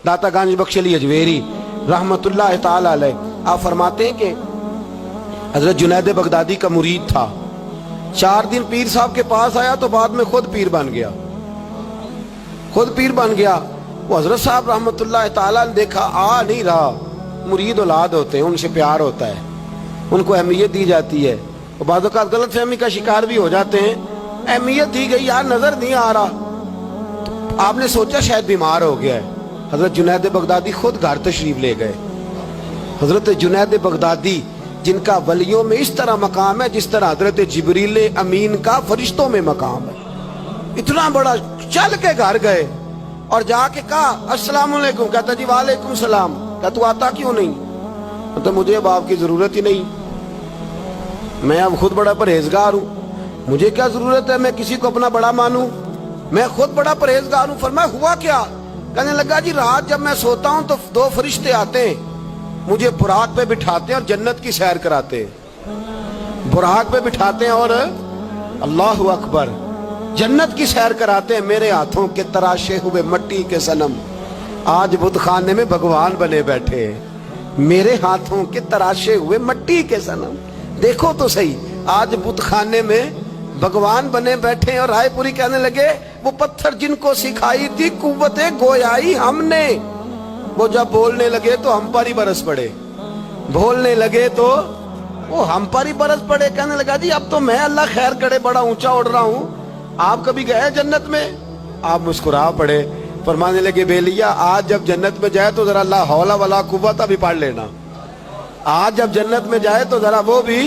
दाता गंज बख्श अली अजवेरी रहमतुल्लाह ताला अलैह आप फरमाते हैं कि हजरत जुनैद बगदादी का मुरीद था। 4 दिन पीर साहब के पास आया तो बाद में खुद पीर बन गया, खुद पीर बन गया। वो हजरत साहब रहमतुल्लाह ताला ने देखा आ नहीं रहा, मुरीद औलाद होते हैं, उनसे प्यार होता है, उनको अहमियत दी जाती है। और बाद औक़ात गलत फहमी का शिकार भी हो जाते हैं, अहमियत दी गई यार नजर नहीं आ रहा, तो आपने सोचा शायद बीमार हो गया है। हजरत जुनैद बगदादी खुद घर तशरीफ ले गए। हजरत जुनैद बगदादी जिनका वलियों में इस तरह मकाम है जिस तरह हजरत जिब्रील अमीन का फरिश्तों में मकाम है, इतना बड़ा, चल के घर गए और जाके कहा अस्सलाम वालेकुम। कहता जी वालेकुम सलाम। कहता तू आता क्यों नहीं? तो मुझे अब आपकी जरूरत ही नहीं, मैं अब खुद बड़ा परहेजगार हूँ, मुझे क्या जरूरत है मैं किसी को अपना बड़ा मानूं, मैं खुद बड़ा परहेजगार हूँ। फरमाया हुआ क्या? कहने लगा जी रात जब मैं सोता हूँ तो 2 फरिश्ते आते हैं, मुझे बुराक पे बिठाते हैं और जन्नत की सैर कराते हैं, बुराक पे बिठाते हैं और अल्लाह अकबर जन्नत की सैर कराते हैं। मेरे हाथों के तराशे हुए मट्टी के सनम आज बुत खाने में भगवान बने बैठे, मेरे हाथों के तराशे हुए मट्टी के सनम, देखो तो सही आज बुत खाने में भगवान बने बैठे। और रायपुरी कहने लगे वो पत्थर जिनको सिखाई थी कुव्वते गोयाई हमने, वो जब बोलने लगे तो हम पर ही बरस पड़े, बोलने लगे तो वो हम पर ही बरस पड़े। कहने लगा जी अब तो मैं अल्लाह खैर करे बड़ा ऊंचा उड़ रहा हूँ, आप कभी गए जन्नत में? आप मुस्कुरा पड़े, फरमाने लगे बेलिया आज जब जन्नत में जाए तो जरा ला हौला वला कुव्वता भी पढ़ लेना, आज जब जन्नत में जाए तो जरा वो भी।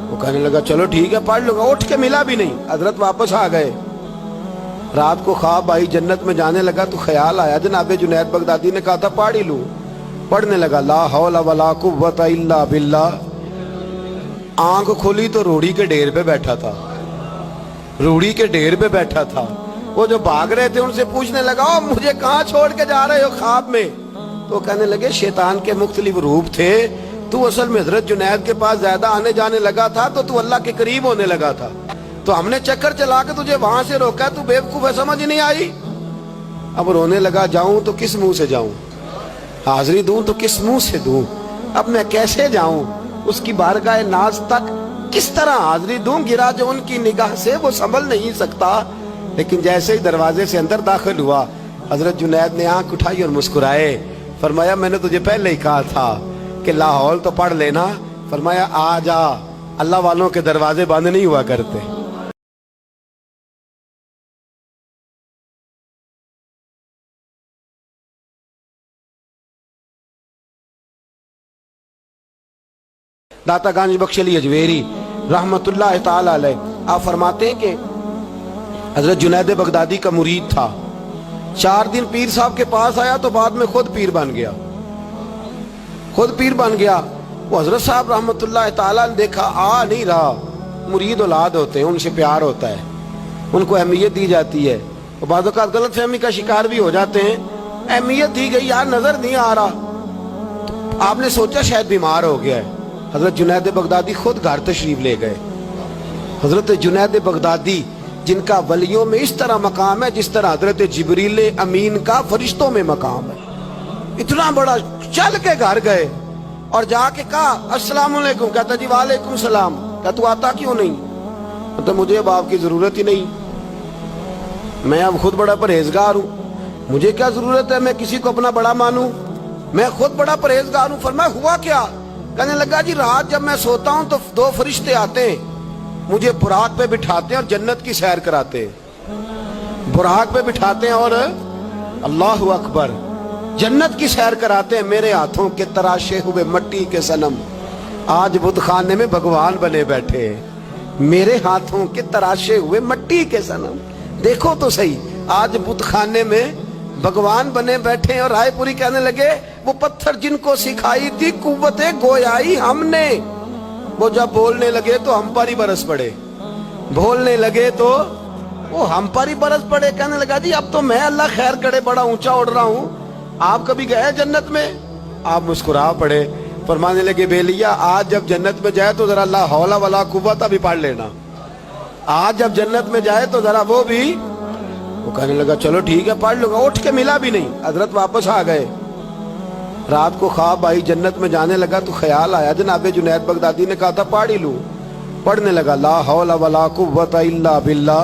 वो कहने लगा चलो ठीक है पढ़ लूंगा। उठ के मिला भी नहीं, हजरत वापस आ गए। रात को ख्वाब आई, जन्नत में जाने लगा तो ख्याल आया जनाब जुनैद बगदादी ने कहा था पढ़ ही लूं। पढ़ने लगा ला हौला वला कुव्वता इल्ला बिल्लाह। आंख खोली तो रूढ़ी के ढेर पे बैठा था, रूढ़ी के ढेर पे बैठा था। वो जो भाग रहे थे उनसे पूछने लगा ओ मुझे कहाँ छोड़ के जा रहे हो ख्वाब में? तो कहने लगे शैतान के मुख्तलिफ रूप थे, तू असल में हजरत जुनैद के पास ज्यादा आने जाने लगा था तो तू अल्लाह के करीब होने लगा था, तो हमने चक्कर चला के तुझे वहां से रोका, तू बेवकूफ है, समझ नहीं आई। अब रोने लगा जाऊं तो किस मुंह से जाऊं, हाजिरी दूं तो किस मुंह से दूं, अब मैं कैसे जाऊं उसकी बारगाह नाज तक, किस तरह हाजिरी दूं, गिरा जो उनकी निगाह से वो संभल नहीं सकता। लेकिन जैसे ही दरवाजे से अंदर दाखिल हुआ हजरत जुनैद ने आंख उठाई और मुस्कुराए, फरमाया मैंने तुझे पहले ही कहा था कि लाहौल तो पढ़ लेना। फरमाया आ जा, अल्लाह वालों के दरवाजे बंद नहीं हुआ करते। दाता गंज बख्श अली अजवेरी रहमतुल्लाह ताला अलैह आप फरमाते हैं कि हजरत जुनैद बगदादी का मुरीद था। 4 दिन पीर साहब के पास आया तो बाद में खुद पीर बन गया, खुद पीर बन गया। वो हजरत साहब रहमतुल्लाह ताला ने देखा आ नहीं रहा, मुरीद औलाद होते हैं, उनसे प्यार होता है, उनको अहमियत दी जाती है। और बाद औक़ात गलत फहमी का शिकार भी हो जाते हैं, अहमियत दी गई यार नजर नहीं आ रहा, तो आपने सोचा शायद बीमार हो गया है। हजरत जुनैद बगदादी खुद घर तशरीफ ले गए। हजरत जुनैद बगदादी जिनका वलियों में इस तरह मकाम है जिस तरह हजरत जिब्रील अमीन का फरिश्तों में मकाम है, इतना बड़ा, चल के घर गए और जाके कहा अस्सलाम वालेकुम। कहता जी वालेकुम सलाम। कहता तू आता क्यों नहीं? तो मुझे अब आपकी जरूरत ही नहीं, मैं अब खुद बड़ा परहेजगार हूँ, मुझे क्या जरूरत है मैं किसी को अपना बड़ा मानूं, मैं खुद बड़ा परहेजगार हूँ। फरमाया हुआ क्या? कहने लगा जी रात जब मैं सोता हूँ तो 2 फरिश्ते आते हैं, मुझे बुराक पे बिठाते हैं और जन्नत की सैर कराते हैं, बुराक पे बिठाते हैं और अल्लाह अकबर जन्नत की सैर कराते हैं। मेरे हाथों के तराशे हुए मट्टी के सनम आज बुत खाने में भगवान बने बैठे, मेरे हाथों के तराशे हुए मट्टी के सनम, देखो तो सही आज बुत खाने में भगवान बने बैठे। और रायपुरी कहने लगे वो पत्थर जिनको सिखाई थी कुव्वते गोयाई हमने, वो जब बोलने लगे तो हम पर ही बरस पड़े, बोलने लगे तो वो हम पर ही बरस पड़े। कहने लगा जी अब तो मैं अल्लाह खैर करे बड़ा ऊंचा उड़ रहा हूँ, आप कभी गए जन्नत में? आप मुस्कुरा पड़े, फरमाने लगे बेलिया आज जब जन्नत में जाए तो जरा ला हौला वला कुव्वता भी पढ़ लेना, आज जब जन्नत में जाए तो जरा वो भी। وہ کہنے لگا چلو ٹھیک ہے پڑھ لوں گا. اٹھ کے ملا بھی نہیں. حضرت واپس آ گئے. رات کو خواب آئی, جنت میں جانے لگا تو خیال آیا جناب جنید بغدادی نے کہا تھا پڑھ ہی لوں. پڑھنے لگا لا حول ولا قوت الا باللہ.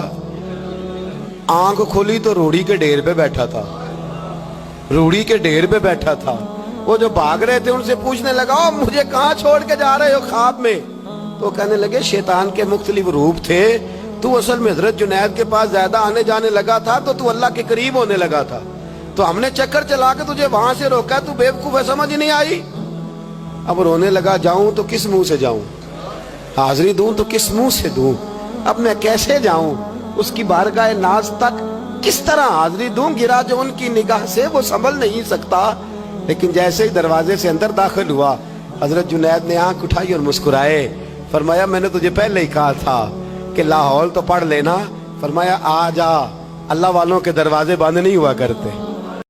آنکھ کھولی تو روڑی کے ڈھیر پہ بیٹھا تھا. روڑی کے ڈھیر پہ بیٹھا تھا. وہ جو بھاگ رہے تھے ان سے پوچھنے لگا مجھے کہاں چھوڑ کے جا رہے ہو خواب میں؟ تو کہنے لگے شیطان کے مختلف روپ تھے, تو اصل میں حضرت جنید کے پاس زیادہ آنے جانے لگا تھا تو اللہ کے قریب ہونے لگا تھا, تو ہم نے چکر چلا کے تجھے وہاں سے روکا, تو بیوقوف ہے, سمجھ نہیں آئی. اب رونے لگا جاؤں تو کس منہ سے جاؤں, حاضری دوں تو کس منہ سے دوں, اب میں کیسے جاؤں اس کی بارگاہ ناز تک, کس طرح حاضری دوں؟ گرا جو ان کی نگاہ سے وہ سنبھل نہیں سکتا. لیکن جیسے ہی دروازے سے اندر داخل ہوا حضرت جنید نے آنکھ اٹھائی اور مسکرائے. فرمایا میں نے تجھے پہلے ہی کہا تھا کہ لاہور تو پڑھ لینا. فرمایا آ جا, اللہ والوں کے دروازے بند نہیں ہوا کرتے.